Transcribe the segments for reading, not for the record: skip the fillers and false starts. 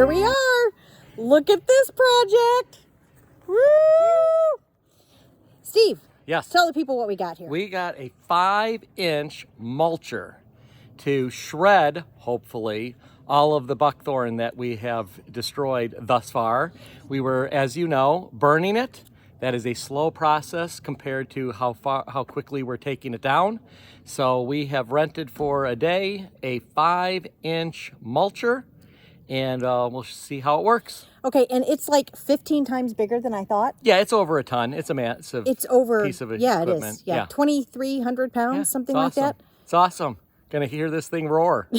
here we are. Look at this project. Woo! Steve. Yes. Tell the people what we got here. We got a 5-inch mulcher to shred, hopefully, all of the buckthorn that we have destroyed thus far. We were, as you know, burning it. That is a slow process compared to how quickly we're taking it down. So we have rented for a day a 5-inch mulcher, and we'll see how it works. Okay, and it's like 15 times bigger than I thought. Yeah, it's over a ton. It's a massive piece of equipment. Yeah, it is. Yeah, 2,300 pounds, something like that. It's awesome. Gonna hear this thing roar.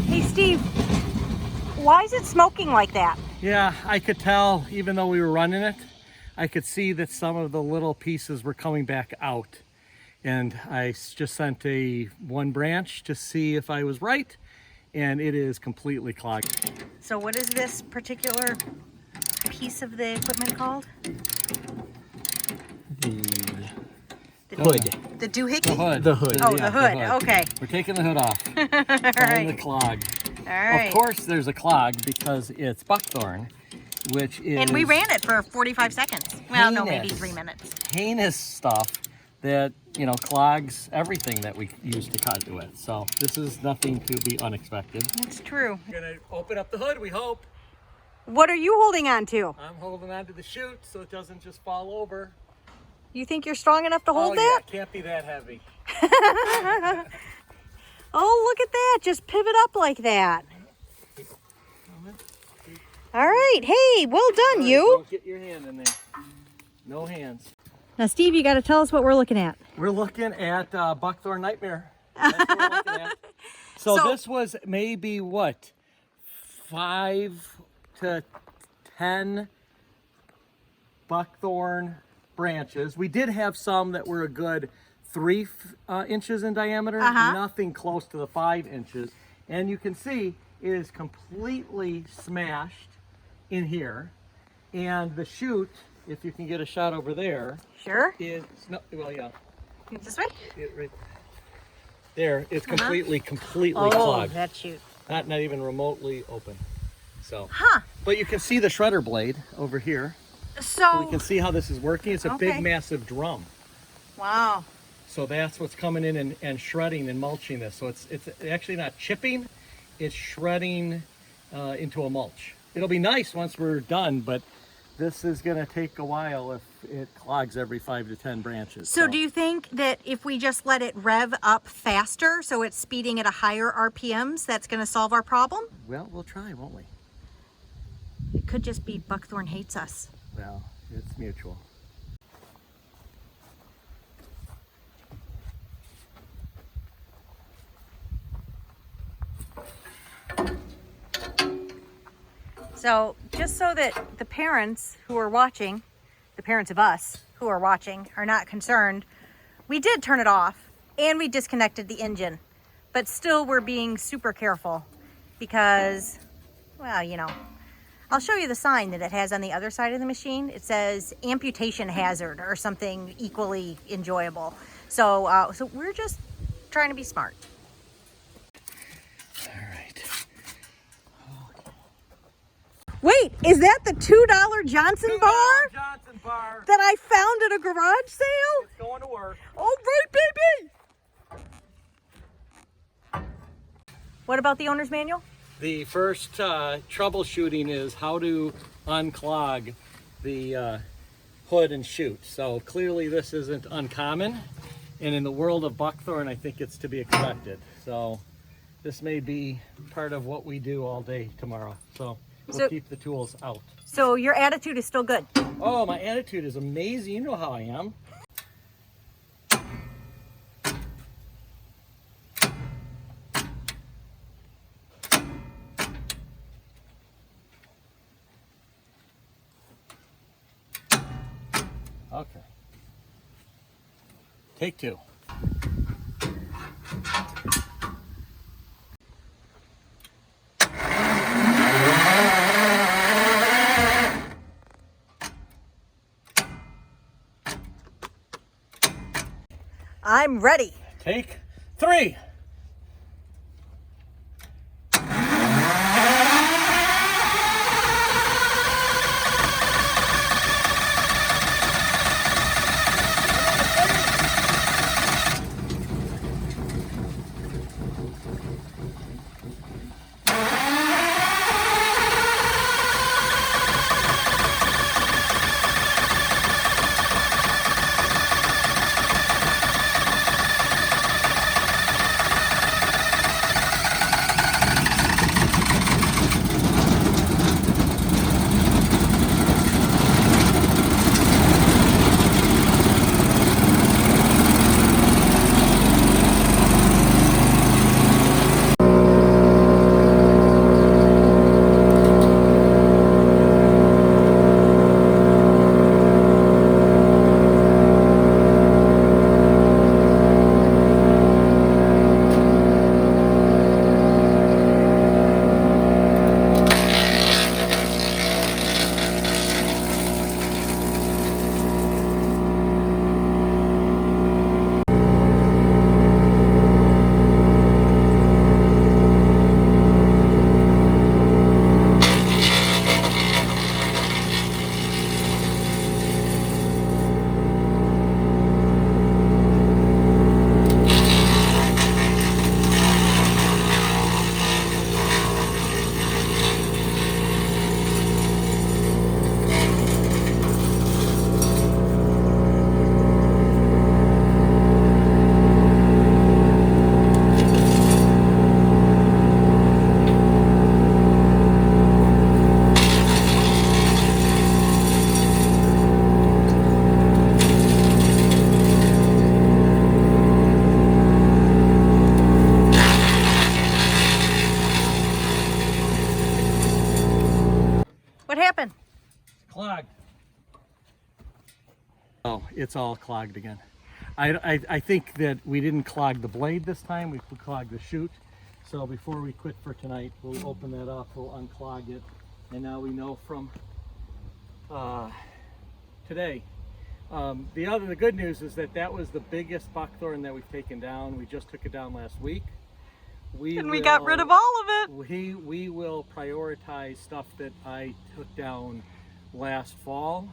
Hey, Steve, why is it smoking like that? Yeah, I could tell, even though we were running it, I could see that some of the little pieces were coming back out. And I just sent one branch to see if I was right, and it is completely clogged. So what is this particular piece of the equipment called? The hood. The doohickey? The hood. Oh, yeah, the hood. Okay. We're taking the hood off. All Find right. the clog. All right. Of course there's a clog because it's buckthorn, which is... And we ran it for 45 seconds. Well, no, maybe heinous. 3 minutes. Heinous stuff that, you know, clogs everything that we use to cut with. So this is nothing to be unexpected. That's true. We're gonna open up the hood, we hope. What are you holding on to? I'm holding on to the chute so it doesn't just fall over. You think you're strong enough to hold that? Yeah, can't be that heavy. Oh, look at that. Just pivot up like that. All right. Hey, well done, you. Don't get your hand in there. No hands. Now, Steve, you got to tell us what we're looking at. We're looking at Buckthorn Nightmare. That's what we're looking at. So this was maybe what, 5 to 10 buckthorn branches. We did have some that were a good 3 inches in diameter, nothing close to the 5 inches. And you can see it is completely smashed in here. And the chute, if you can get a shot over there. Sure. This way? There, it's completely clogged. That chute. Not even remotely open. So, but you can see the shredder blade over here. So we can see how this is working. It's a big, massive drum. Wow. So that's what's coming in and shredding and mulching this. So it's actually not chipping, it's shredding into a mulch. It'll be nice once we're done, but this is gonna take a while if it clogs every 5 to 10 branches. So do you think that if we just let it rev up faster, so it's speeding at a higher RPMs, that's gonna solve our problem? Well, we'll try, won't we? It could just be Buckthorn hates us. Well, it's mutual. So just so that the parents who are watching, the parents of us who are watching, are not concerned, we did turn it off and we disconnected the engine, but still we're being super careful because, well, you know, I'll show you the sign that it has on the other side of the machine. It says amputation hazard or something equally enjoyable. So, so we're just trying to be smart. All right. Wait, is that the $2 Johnson bar? Johnson bar. That I found at a garage sale? It's going to work. All right, baby. What about the owner's manual? The first troubleshooting is how to unclog the hood and chute. So clearly this isn't uncommon. And in the world of buckthorn, I think it's to be expected. So this may be part of what we do all day tomorrow. So we'll keep the tools out. So your attitude is still good? Oh, my attitude is amazing. You know how I am. Okay. Take two. I'm ready. Take three. What happened? Clogged. Oh, it's all clogged again. I think that we didn't clog the blade this time, we clogged the chute. So before we quit for tonight, we'll open that up, we'll unclog it. And now we know from today. The good news is that was the biggest buckthorn that we've taken down. We just took it down last week. We got rid of all of it. We will prioritize stuff that I took down last fall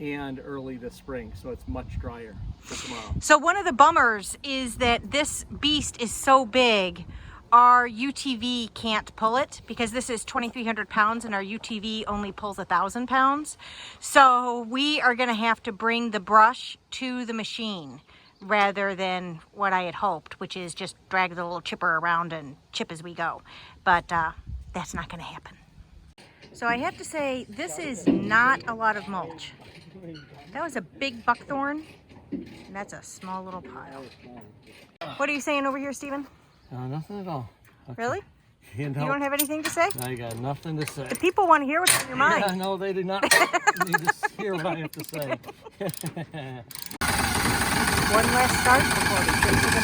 and early this spring, so it's much drier for tomorrow. So one of the bummers is that this beast is so big, our UTV can't pull it because this is 2,300 pounds and our UTV only pulls 1,000 pounds. So we are gonna have to bring the brush to the machine rather than what I had hoped, which is just drag the little chipper around and chip as we go. But that's not gonna happen. So I have to say, this is not a lot of mulch. That was a big buckthorn, and that's a small little pile. What are you saying over here, Stephen? Nothing at all. Okay. Really? You don't have anything to say? I got nothing to say. The people want to hear what's in your mind. Yeah, no, they do not need to hear what I have to say. One last start before we get to the